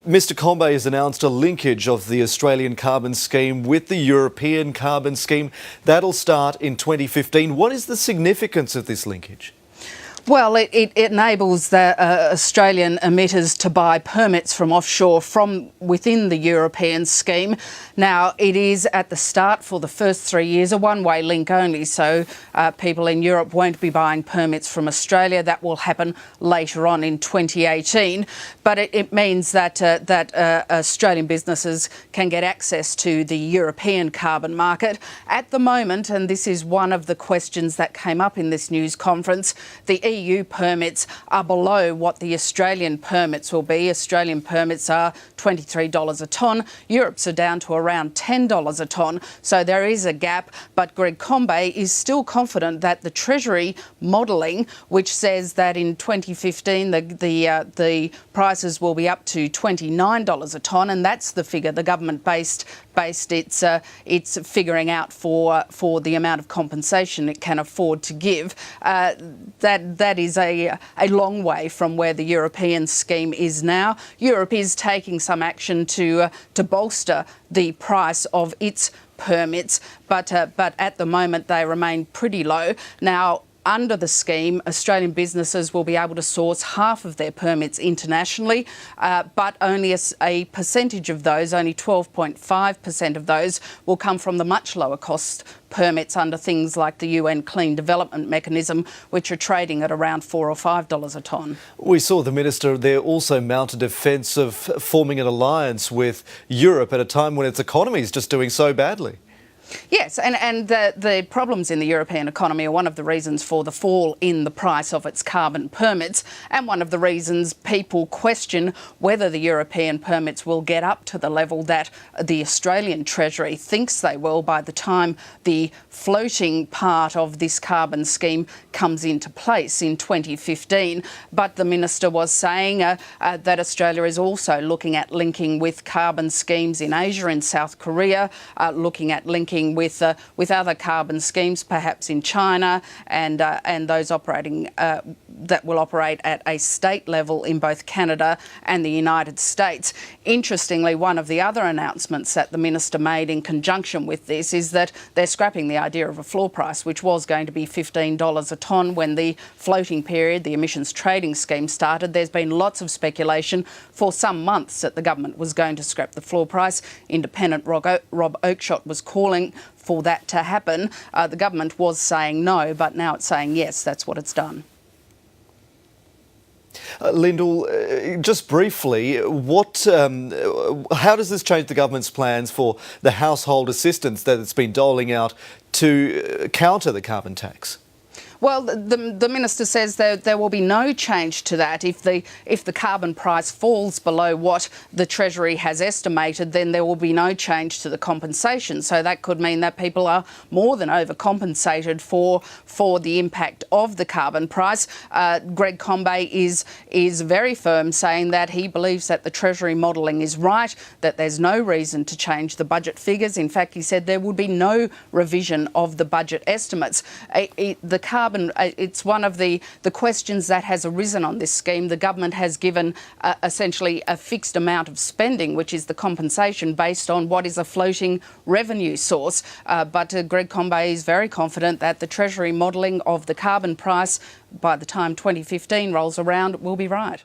Mr. Combe has announced a linkage of the Australian carbon scheme with the European carbon scheme. That'll start in 2015. What is the significance of this linkage? Well, it enables the Australian emitters to buy permits from offshore from within the European scheme. Now, it is at the start for the first 3 years a one-way link only, so people in Europe won't be buying permits from Australia. That will happen later on in 2018. But it means that Australian businesses can get access to the European carbon market. At the moment, and this is one of the questions that came up in this news conference, the EU permits are below what the Australian permits will be. Australian permits are $23 a tonne. Europe's are down to around $10 a tonne. So there is a gap. But Greg Combe is still confident that the Treasury modelling, which says that in 2015 the prices will be up to $29 a tonne, and that's the figure the government based its figuring out for the amount of compensation it can afford to give. That is a long way from where the European scheme is now. Europe is taking some action to bolster the price of its permits, but at the moment they remain pretty low. Now, under the scheme, Australian businesses will be able to source half of their permits internationally, but only a percentage of those, only 12.5% of those, will come from the much lower cost permits under things like the UN Clean Development Mechanism, which are trading at around $4 or $5 a tonne. We saw the Minister there also mount a defence of forming an alliance with Europe at a time when its economy is just doing so badly. Yes, and the problems in the European economy are one of the reasons for the fall in the price of its carbon permits, and one of the reasons people question whether the European permits will get up to the level that the Australian Treasury thinks they will by the time the floating part of this carbon scheme comes into place in 2015. But the Minister was saying that Australia is also looking at linking with carbon schemes in Asia and South Korea, looking at linking with other carbon schemes, perhaps in China, and those operating that will operate at a state level in both Canada and the United States. Interestingly, one of the other announcements that the Minister made in conjunction with this is that they're scrapping the idea of a floor price, which was going to be $15 a tonne when the floating period, the emissions trading scheme, started. There's been lots of speculation for some months that the government was going to scrap the floor price. Independent Rob Oakeshott was calling for that to happen. The government was saying no, but now it's saying yes, that's what it's done. Lyndal, just briefly, how does this change the government's plans for the household assistance that it's been doling out to counter the carbon tax? Well, the Minister says there will be no change to that. If the carbon price falls below what the Treasury has estimated, then there will be no change to the compensation. So that could mean that people are more than overcompensated for the impact of the carbon price. Greg Combe is very firm, saying that he believes that the Treasury modelling is right, that there's no reason to change the budget figures. In fact, he said there would be no revision of the budget estimates. It's one of the questions that has arisen on this scheme. The government has given essentially a fixed amount of spending, which is the compensation based on what is a floating revenue source. But Greg Combe is very confident that the Treasury modelling of the carbon price by the time 2015 rolls around will be right.